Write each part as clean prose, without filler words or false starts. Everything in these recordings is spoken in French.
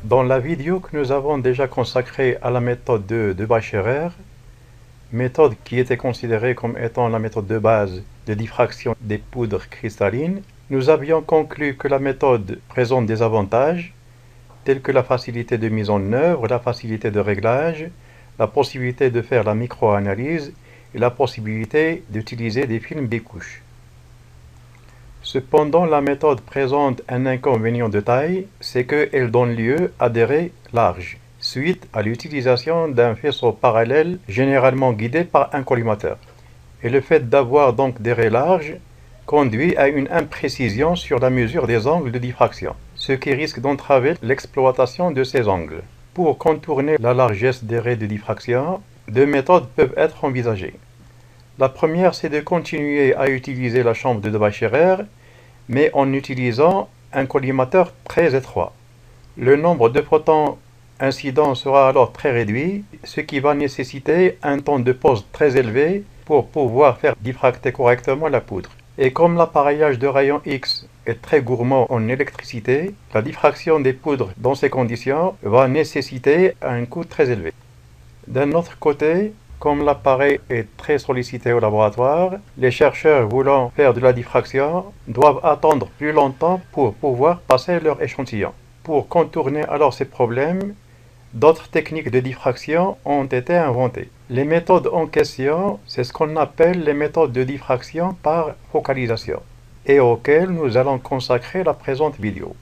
Dans la vidéo que nous avons déjà consacrée à la méthode de Bacherer, méthode qui était considérée comme étant la méthode de base de diffraction des poudres cristallines, nous avions conclu que la méthode présente des avantages tels que la facilité de mise en œuvre, la facilité de réglage, la possibilité de faire la micro-analyse et la possibilité d'utiliser des films bicouches. Cependant, la méthode présente un inconvénient de taille, c'est qu'elle donne lieu à des raies larges, suite à l'utilisation d'un faisceau parallèle généralement guidé par un collimateur. Et le fait d'avoir donc des raies larges conduit à une imprécision sur la mesure des angles de diffraction, ce qui risque d'entraver l'exploitation de ces angles. Pour contourner la largesse des raies de diffraction, deux méthodes peuvent être envisagées. La première, c'est de continuer à utiliser la chambre de Bacherer, mais en utilisant un collimateur très étroit. Le nombre de photons incidents sera alors très réduit, ce qui va nécessiter un temps de pause très élevé pour pouvoir faire diffracter correctement la poudre. Et comme l'appareillage de rayons X est très gourmand en électricité, la diffraction des poudres dans ces conditions va nécessiter un coût très élevé. D'un autre côté, comme l'appareil est très sollicité au laboratoire, les chercheurs voulant faire de la diffraction doivent attendre plus longtemps pour pouvoir passer leur échantillon. Pour contourner alors ces problèmes, d'autres techniques de diffraction ont été inventées. Les méthodes en question, c'est ce qu'on appelle les méthodes de diffraction par focalisation, et auxquelles nous allons consacrer la présente vidéo.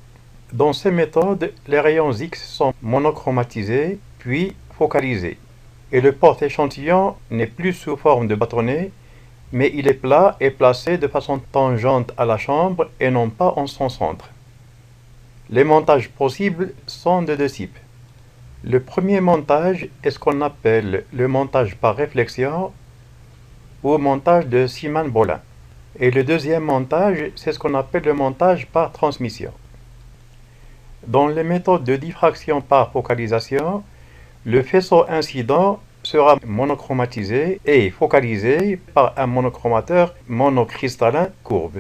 Dans ces méthodes, les rayons X sont monochromatisés, puis focalisés. Et le porte-échantillon n'est plus sous forme de bâtonnet, mais il est plat et placé de façon tangente à la chambre et non pas en son centre. Les montages possibles sont de deux types. Le premier montage est ce qu'on appelle le montage par réflexion ou montage de Simon-Bolin. Et le deuxième montage, c'est ce qu'on appelle le montage par transmission. Dans les méthodes de diffraction par focalisation, le faisceau incident sera monochromatisé et focalisé par un monochromateur monocristallin courbe.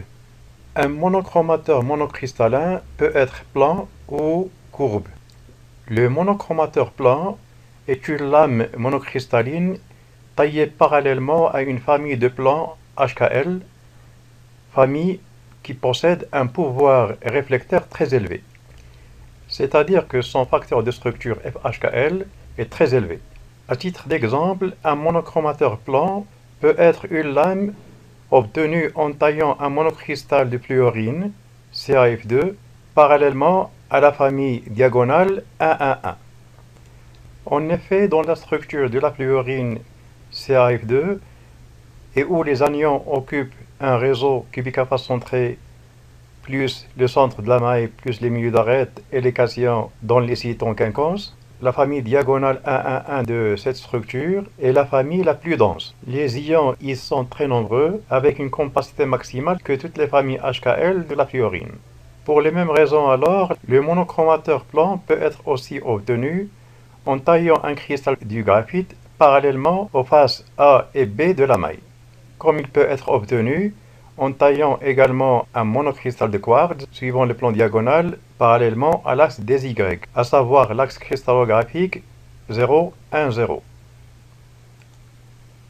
Un monochromateur monocristallin peut être plan ou courbe. Le monochromateur plan est une lame monocristalline taillée parallèlement à une famille de plans HKL, famille qui possède un pouvoir réflecteur très élevé. C'est-à-dire que son facteur de structure FHKL est très élevé. À titre d'exemple, un monochromateur plan peut être une lame obtenue en taillant un monocristal de fluorine, CaF2, parallèlement à la famille diagonale 1,1,1. En effet, dans la structure de la fluorine CaF2, et où les anions occupent un réseau cubique à face centrée plus le centre de la maille, plus les milieux d'arête et les cations dans les sites en quinconce, la famille diagonale 1,1,1 de cette structure est la famille la plus dense. Les ions y sont très nombreux, avec une compacité maximale que toutes les familles HKL de la fluorine. Pour les mêmes raisons alors, le monochromateur plan peut être aussi obtenu en taillant un cristal du graphite parallèlement aux faces A et B de la maille, comme il peut être obtenu en taillant également un monocristal de quartz suivant le plan diagonal parallèlement à l'axe des Y, à savoir l'axe cristallographique 0, 1, 0.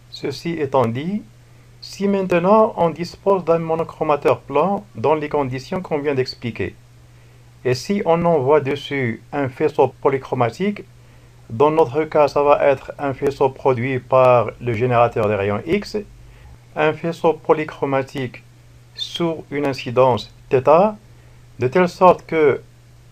Ceci étant dit, si maintenant on dispose d'un monochromateur plan dans les conditions qu'on vient d'expliquer, et si on envoie dessus un faisceau polychromatique, dans notre cas ça va être un faisceau produit par le générateur des rayons X, un faisceau polychromatique sous une incidence θ, de telle sorte que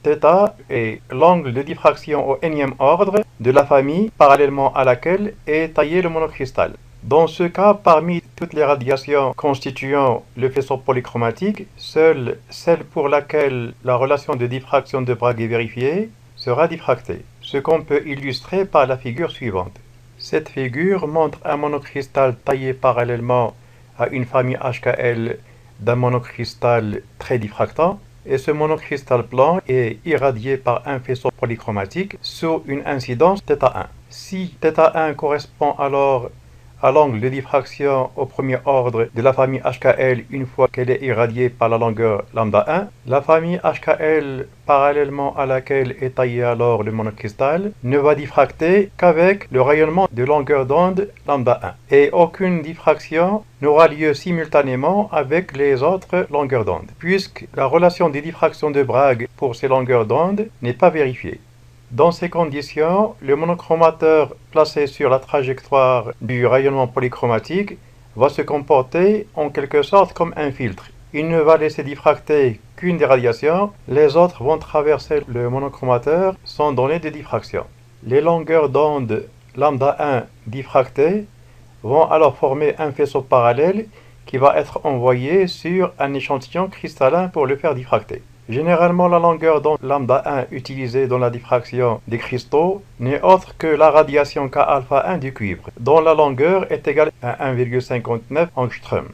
θ est l'angle de diffraction au nème ordre de la famille parallèlement à laquelle est taillé le monocristal. Dans ce cas, parmi toutes les radiations constituant le faisceau polychromatique, seule celle pour laquelle la relation de diffraction de Bragg est vérifiée sera diffractée, ce qu'on peut illustrer par la figure suivante. Cette figure montre un monocristal taillé parallèlement à une famille HKL d'un monocristal très diffractant, et ce monocristal blanc est irradié par un faisceau polychromatique sous une incidence θ1. Si θ1 correspond alors à l'angle de diffraction au premier ordre de la famille HKL une fois qu'elle est irradiée par la longueur lambda 1. La famille HKL, parallèlement à laquelle est taillé alors le monocristal, ne va diffracter qu'avec le rayonnement de longueur d'onde lambda 1. Et aucune diffraction n'aura lieu simultanément avec les autres longueurs d'onde, puisque la relation de diffraction de Bragg pour ces longueurs d'onde n'est pas vérifiée. Dans ces conditions, le monochromateur placé sur la trajectoire du rayonnement polychromatique va se comporter en quelque sorte comme un filtre. Il ne va laisser diffracter qu'une des radiations, les autres vont traverser le monochromateur sans donner de diffraction. Les longueurs d'onde lambda 1 diffractées vont alors former un faisceau parallèle qui va être envoyé sur un échantillon cristallin pour le faire diffracter. Généralement, la longueur d'onde lambda 1 utilisée dans la diffraction des cristaux n'est autre que la radiation K-alpha 1 du cuivre, dont la longueur est égale à 1,59 angstrom.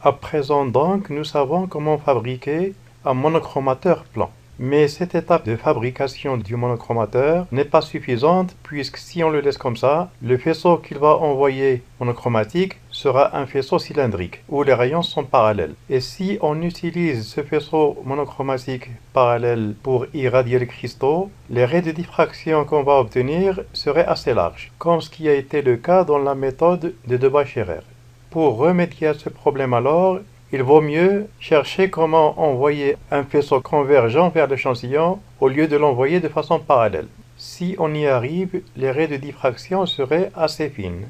À présent donc, nous savons comment fabriquer un monochromateur plan. Mais cette étape de fabrication du monochromateur n'est pas suffisante puisque si on le laisse comme ça, le faisceau qu'il va envoyer monochromatique sera un faisceau cylindrique où les rayons sont parallèles. Et si on utilise ce faisceau monochromatique parallèle pour irradier les cristaux, les raies de diffraction qu'on va obtenir seraient assez larges, comme ce qui a été le cas dans la méthode de Debye-Scherrer. Pour remédier à ce problème alors, il vaut mieux chercher comment envoyer un faisceau convergent vers l'échantillon au lieu de l'envoyer de façon parallèle. Si on y arrive, les raies de diffraction seraient assez fines.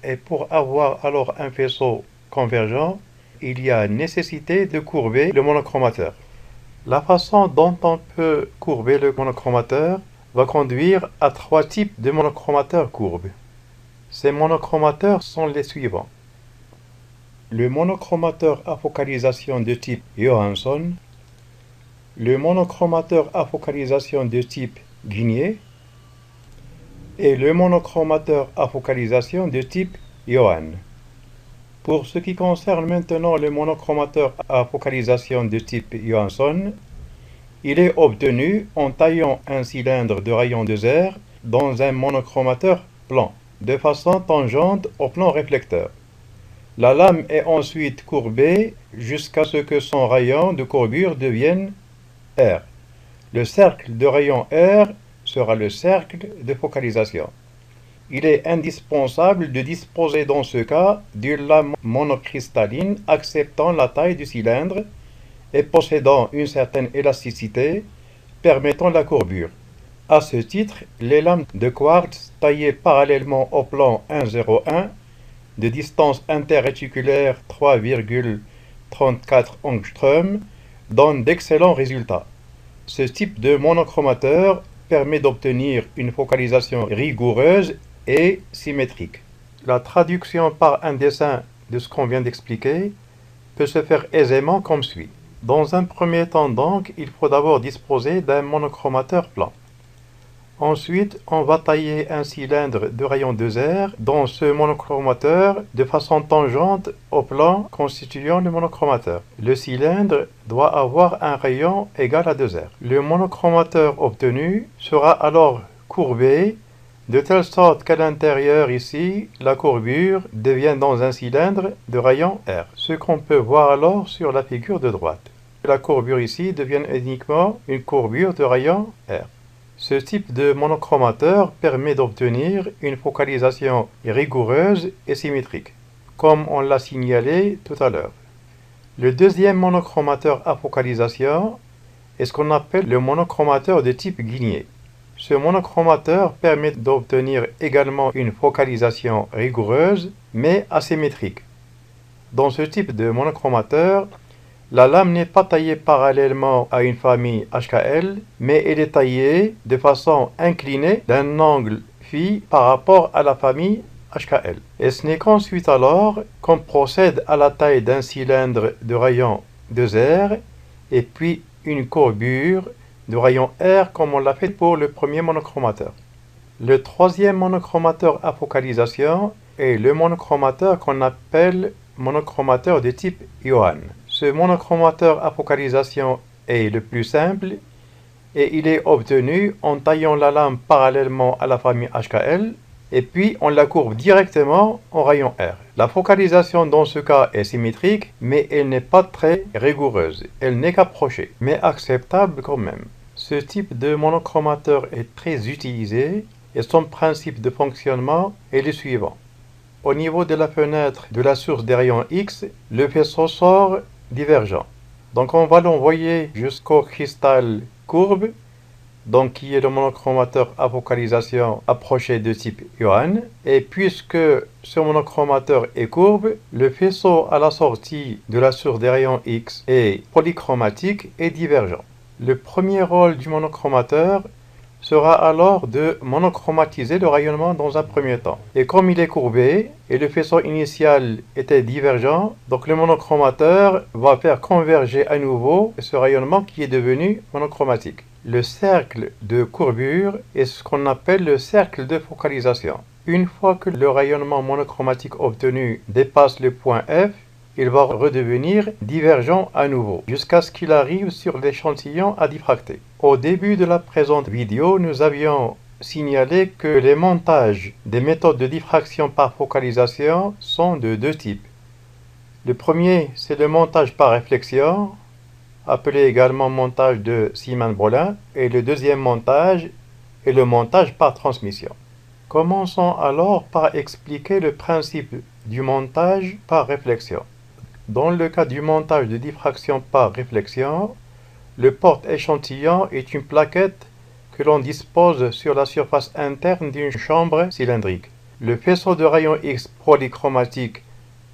Et pour avoir alors un faisceau convergent, il y a nécessité de courber le monochromateur. La façon dont on peut courber le monochromateur va conduire à 3 types de monochromateurs courbes. Ces monochromateurs sont les suivants. Le monochromateur à focalisation de type Johansson, le monochromateur à focalisation de type Guinier et le monochromateur à focalisation de type Johann. Pour ce qui concerne maintenant le monochromateur à focalisation de type Johansson, il est obtenu en taillant un cylindre de rayon de Zer dans un monochromateur plan, de façon tangente au plan réflecteur. La lame est ensuite courbée jusqu'à ce que son rayon de courbure devienne R. Le cercle de rayon R sera le cercle de focalisation. Il est indispensable de disposer dans ce cas d'une lame monocristalline acceptant la taille du cylindre et possédant une certaine élasticité permettant la courbure. À ce titre, les lames de quartz taillées parallèlement au plan 1,01 de distance interréticulaire 3,34 angstrom donne d'excellents résultats. Ce type de monochromateur permet d'obtenir une focalisation rigoureuse et symétrique. La traduction par un dessin de ce qu'on vient d'expliquer peut se faire aisément comme suit. Dans un premier temps donc, il faut d'abord disposer d'un monochromateur plan. Ensuite, on va tailler un cylindre de rayon 2R dans ce monochromateur de façon tangente au plan constituant le monochromateur. Le cylindre doit avoir un rayon égal à 2R. Le monochromateur obtenu sera alors courbé de telle sorte qu'à l'intérieur ici, la courbure devient dans un cylindre de rayon R. Ce qu'on peut voir alors sur la figure de droite. La courbure ici devient uniquement une courbure de rayon R. Ce type de monochromateur permet d'obtenir une focalisation rigoureuse et symétrique, comme on l'a signalé tout à l'heure. Le deuxième monochromateur à focalisation est ce qu'on appelle le monochromateur de type Guinier. Ce monochromateur permet d'obtenir également une focalisation rigoureuse mais asymétrique. Dans ce type de monochromateur, la lame n'est pas taillée parallèlement à une famille HKL, mais elle est taillée de façon inclinée d'un angle phi par rapport à la famille HKL. Et ce n'est qu'ensuite alors qu'on procède à la taille d'un cylindre de rayon 2R et puis une courbure de rayon R comme on l'a fait pour le premier monochromateur. Le troisième monochromateur à focalisation est le monochromateur qu'on appelle monochromateur de type Johann. Ce monochromateur à focalisation est le plus simple et il est obtenu en taillant la lame parallèlement à la famille HKL et puis on la courbe directement en rayon R. La focalisation dans ce cas est symétrique, mais elle n'est pas très rigoureuse. Elle n'est qu'approchée, mais acceptable quand même. Ce type de monochromateur est très utilisé et son principe de fonctionnement est le suivant. Au niveau de la fenêtre de la source des rayons X, le faisceau sort divergent. Donc on va l'envoyer jusqu'au cristal courbe, donc qui est le monochromateur à focalisation approchée de type Yuan. Et puisque ce monochromateur est courbe, le faisceau à la sortie de la source des rayons X est polychromatique et divergent. Le premier rôle du monochromateur sera alors de monochromatiser le rayonnement dans un premier temps. Et comme il est courbé et le faisceau initial était divergent, donc le monochromateur va faire converger à nouveau ce rayonnement qui est devenu monochromatique. Le cercle de courbure est ce qu'on appelle le cercle de focalisation. Une fois que le rayonnement monochromatique obtenu dépasse le point F, il va redevenir divergent à nouveau, jusqu'à ce qu'il arrive sur l'échantillon à diffracter. Au début de la présente vidéo, nous avions signalé que les montages des méthodes de diffraction par focalisation sont de deux types. Le premier, c'est le montage par réflexion, appelé également montage de Simon-Brolin, et le deuxième montage est le montage par transmission. Commençons alors par expliquer le principe du montage par réflexion. Dans le cas du montage de diffraction par réflexion, le porte-échantillon est une plaquette que l'on dispose sur la surface interne d'une chambre cylindrique. Le faisceau de rayons X polychromatique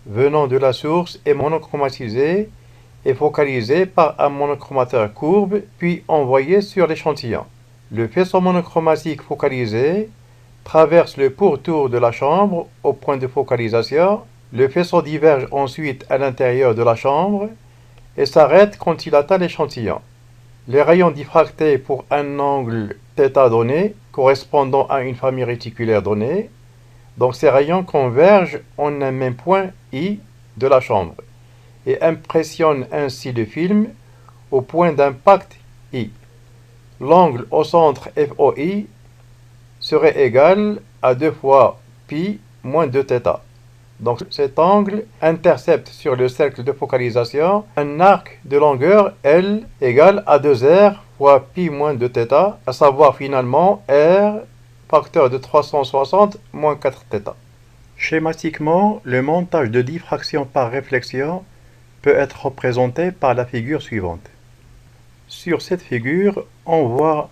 venant de la source est monochromatisé et focalisé par un monochromateur courbe, puis envoyé sur l'échantillon. Le faisceau monochromatique focalisé traverse le pourtour de la chambre au point de focalisation. Le faisceau diverge ensuite à l'intérieur de la chambre et s'arrête quand il atteint l'échantillon. Les rayons diffractés pour un angle θ donné, correspondant à une famille réticulaire donnée, donc ces rayons convergent en un même point I de la chambre et impressionnent ainsi le film au point d'impact I. L'angle au centre FOI serait égal à 2 fois pi moins 2θ. Donc cet angle intercepte sur le cercle de focalisation un arc de longueur L égale à 2R fois pi moins 2θ, à savoir finalement R facteur de 360 moins 4θ. Schématiquement, le montage de diffraction par réflexion peut être représenté par la figure suivante. Sur cette figure, on voit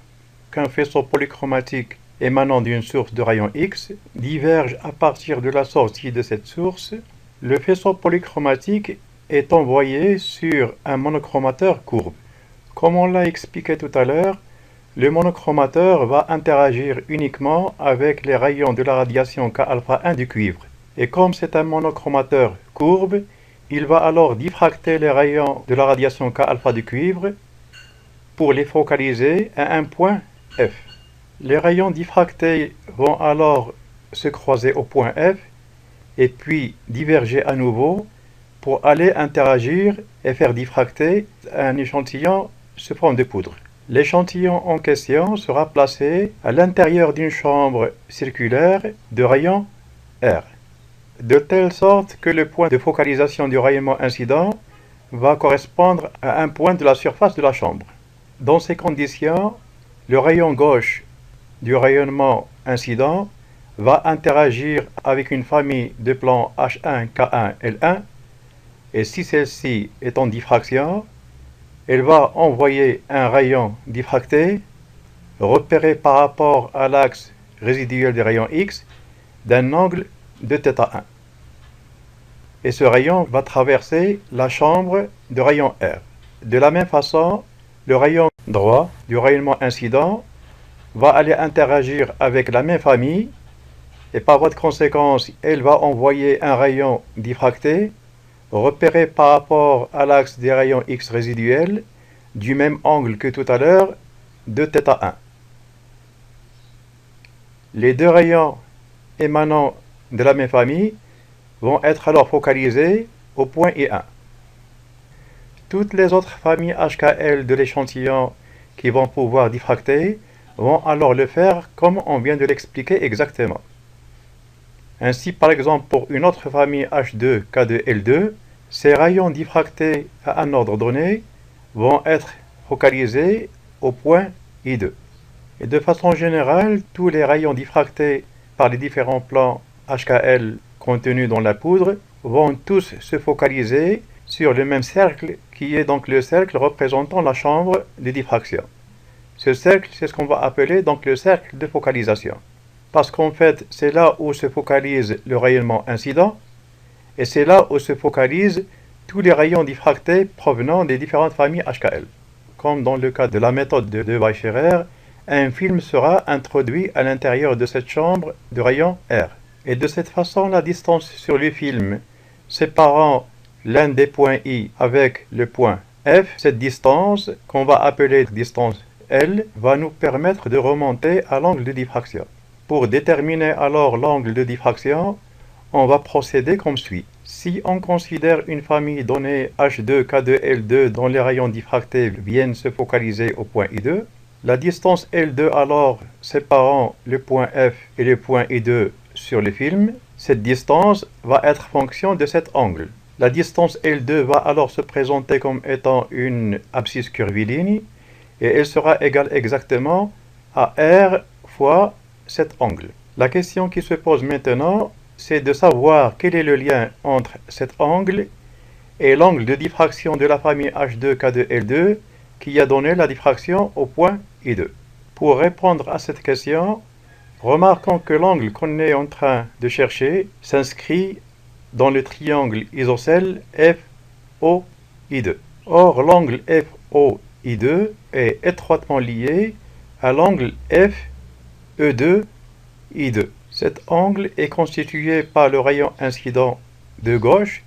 qu'un faisceau polychromatique émanant d'une source de rayon X diverge à partir de la sortie de cette source. Le faisceau polychromatique est envoyé sur un monochromateur courbe. Comme on l'a expliqué tout à l'heure, le monochromateur va interagir uniquement avec les rayons de la radiation K-alpha 1 du cuivre. Et comme c'est un monochromateur courbe, il va alors diffracter les rayons de la radiation K-alpha du cuivre pour les focaliser à un point F. Les rayons diffractés vont alors se croiser au point F et puis diverger à nouveau pour aller interagir et faire diffracter un échantillon sous forme de poudre. L'échantillon en question sera placé à l'intérieur d'une chambre circulaire de rayon R, de telle sorte que le point de focalisation du rayonnement incident va correspondre à un point de la surface de la chambre. Dans ces conditions, le rayon gauche du rayonnement incident va interagir avec une famille de plans H1, K1, L1, et si celle-ci est en diffraction, elle va envoyer un rayon diffracté repéré par rapport à l'axe résiduel des rayons X d'un angle de θ1. Et ce rayon va traverser la chambre de rayon R. De la même façon, le rayon droit du rayonnement incident va aller interagir avec la même famille et par voie de conséquence, elle va envoyer un rayon diffracté repéré par rapport à l'axe des rayons X résiduels du même angle que tout à l'heure de θ1. Les deux rayons émanant de la même famille vont être alors focalisés au point I1. Toutes les autres familles HKL de l'échantillon qui vont pouvoir diffracter vont alors le faire comme on vient de l'expliquer exactement. Ainsi, par exemple, pour une autre famille H2, K2, L2, ces rayons diffractés à un ordre donné vont être focalisés au point I2. Et de façon générale, tous les rayons diffractés par les différents plans HKL contenus dans la poudre vont tous se focaliser sur le même cercle qui est donc le cercle représentant la chambre de diffraction. Ce cercle, c'est ce qu'on va appeler donc le cercle de focalisation. Parce qu'en fait, c'est là où se focalise le rayonnement incident et c'est là où se focalisent tous les rayons diffractés provenant des différentes familles HKL. Comme dans le cas de la méthode de Weisscherer, un film sera introduit à l'intérieur de cette chambre de rayons R. Et de cette façon, la distance sur le film séparant l'un des points I avec le point F, cette distance, qu'on va appeler distance L, va nous permettre de remonter à l'angle de diffraction. Pour déterminer alors l'angle de diffraction, on va procéder comme suit. Si on considère une famille donnée H2, K2, L2 dont les rayons diffractés viennent se focaliser au point I2, la distance L2 alors séparant le point F et le point I2 sur le film, cette distance va être fonction de cet angle. La distance L2 va alors se présenter comme étant une abscisse curviligne et elle sera égale exactement à R fois cet angle. La question qui se pose maintenant, c'est de savoir quel est le lien entre cet angle et l'angle de diffraction de la famille H2, K2, L2 qui a donné la diffraction au point I2. Pour répondre à cette question, remarquons que l'angle qu'on est en train de chercher s'inscrit dans le triangle isocèle FOI2. Or, l'angle FOI2 est étroitement lié à l'angle FE2I2. Cet angle est constitué par le rayon incident de gauche,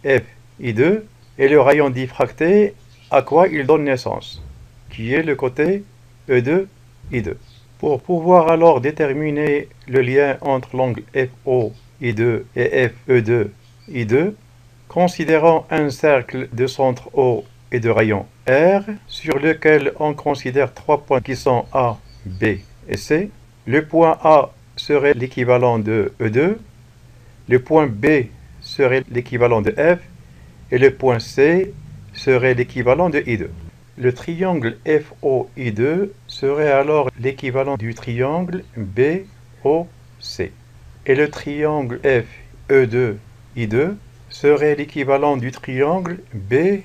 FI2, et le rayon diffracté à quoi il donne naissance, qui est le côté E2I2. Pour pouvoir alors déterminer le lien entre l'angle FOI2 et FE2I2, considérons un cercle de centre O et de rayon R, sur lequel on considère trois points qui sont A, B et C. Le point A serait l'équivalent de E2, le point B serait l'équivalent de F, et le point C serait l'équivalent de I2. Le triangle FOI2 serait alors l'équivalent du triangle BOC. Et le triangle FE2I2 serait l'équivalent du triangle BAC.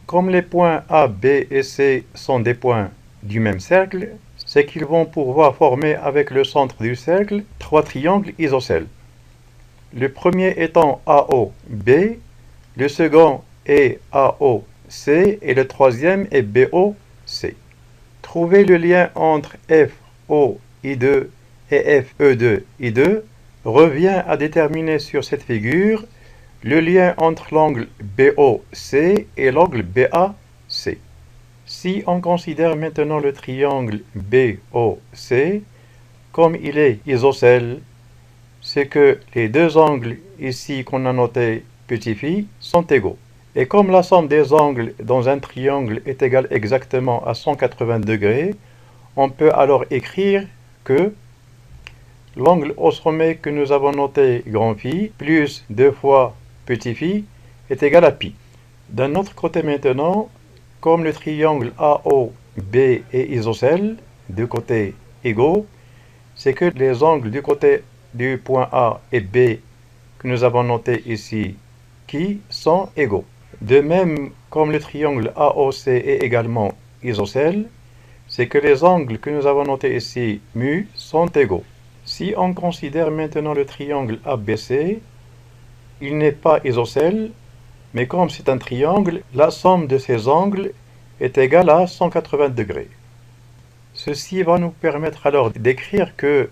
Comme les points A, B et C sont des points du même cercle, c'est qu'ils vont pouvoir former avec le centre du cercle trois triangles isocèles. Le premier étant AOB, le second est AOC et le troisième est BOC. Trouver le lien entre FOI2 et FE2I2 revient à déterminer sur cette figure le lien entre l'angle BOC et l'angle BAC. Si on considère maintenant le triangle BOC, comme il est isocèle, c'est que les deux angles ici qu'on a notés petit phi sont égaux. Et comme la somme des angles dans un triangle est égale exactement à 180 degrés, on peut alors écrire que l'angle au sommet que nous avons noté grand phi plus 2 fois petit phi est égal à pi. D'un autre côté maintenant, comme le triangle AOB est isocèle, deux côtés égaux, c'est que les angles du côté du point A et B que nous avons notés ici qui sont égaux. De même, comme le triangle AOC est également isocèle, c'est que les angles que nous avons notés ici mu sont égaux. Si on considère maintenant le triangle ABC, il n'est pas isocèle, mais comme c'est un triangle, la somme de ces angles est égale à 180 degrés. Ceci va nous permettre alors d'écrire que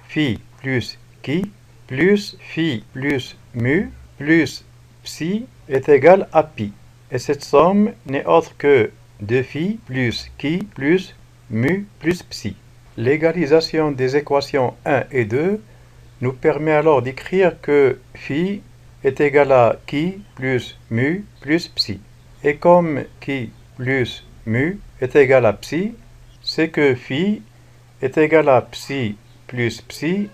phi plus chi plus phi plus mu plus psi est égal à pi. Et cette somme n'est autre que 2 phi plus chi plus mu plus psi. L'égalisation des équations 1 et 2 nous permet alors d'écrire que phi est égal à chi plus mu plus psi. Et comme chi plus mu est égal à psi, c'est que phi est égal à psi plus psi,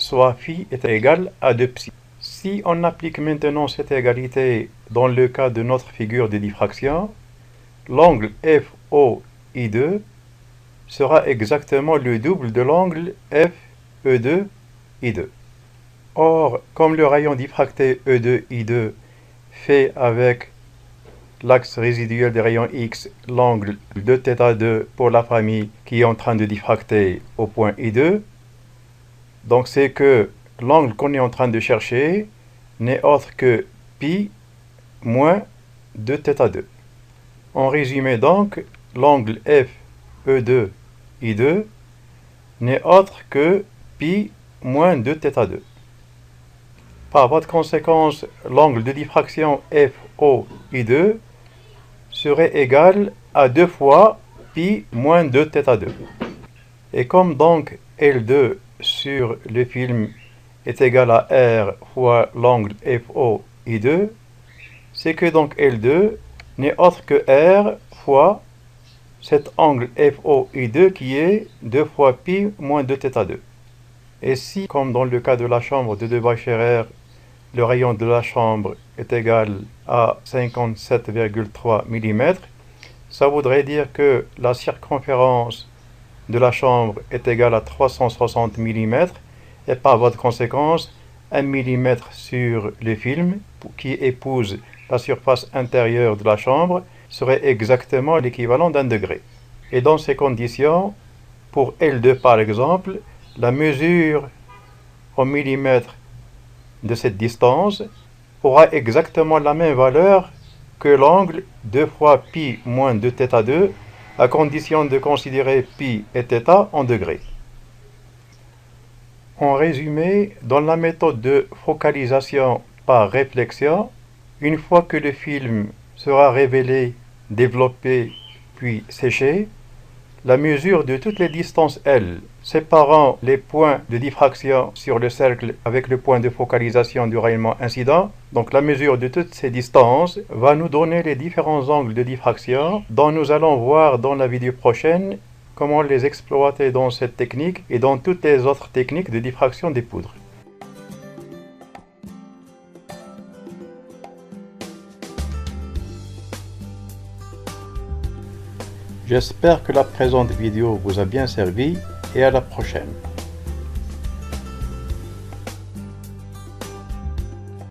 soit phi est égal à 2 psi. Si on applique maintenant cette égalité dans le cas de notre figure de diffraction, l'angle FOI2 sera exactement le double de l'angle FE2I2. Or, comme le rayon diffracté E2I2 fait avec l'axe résiduel des rayons X l'angle de θ2 pour la famille qui est en train de diffracter au point I2, donc c'est que l'angle qu'on est en train de chercher n'est autre que pi moins 2 θ2. En résumé donc, l'angle FE2I2 n'est autre que pi moins 2 θ2. Par voie de conséquence, l'angle de diffraction FOI2 serait égal à 2 fois pi moins 2 θ2. Et comme donc L2 sur le film est égal à R fois l'angle FOI2, c'est que donc L2 n'est autre que R fois cet angle FOI2 qui est 2 fois pi moins 2 θ2. Et si, comme dans le cas de la chambre de Debye-Scherrer, le rayon de la chambre est égal à 57,3 mm, ça voudrait dire que la circonférence de la chambre est égale à 360 mm et par voie de conséquence, 1 mm sur le film qui épouse la surface intérieure de la chambre serait exactement l'équivalent d'un degré. Et dans ces conditions, pour L2 par exemple, la mesure au millimètre de cette distance aura exactement la même valeur que l'angle 2 fois pi moins 2 θ2 à condition de considérer pi et θ en degrés. En résumé, dans la méthode de focalisation par réflexion, une fois que le film sera révélé, développé puis séché, la mesure de toutes les distances L séparant les points de diffraction sur le cercle avec le point de focalisation du rayonnement incident, donc la mesure de toutes ces distances va nous donner les différents angles de diffraction dont nous allons voir dans la vidéo prochaine comment les exploiter dans cette technique et dans toutes les autres techniques de diffraction des poudres. J'espère que la présente vidéo vous a bien servi et à la prochaine.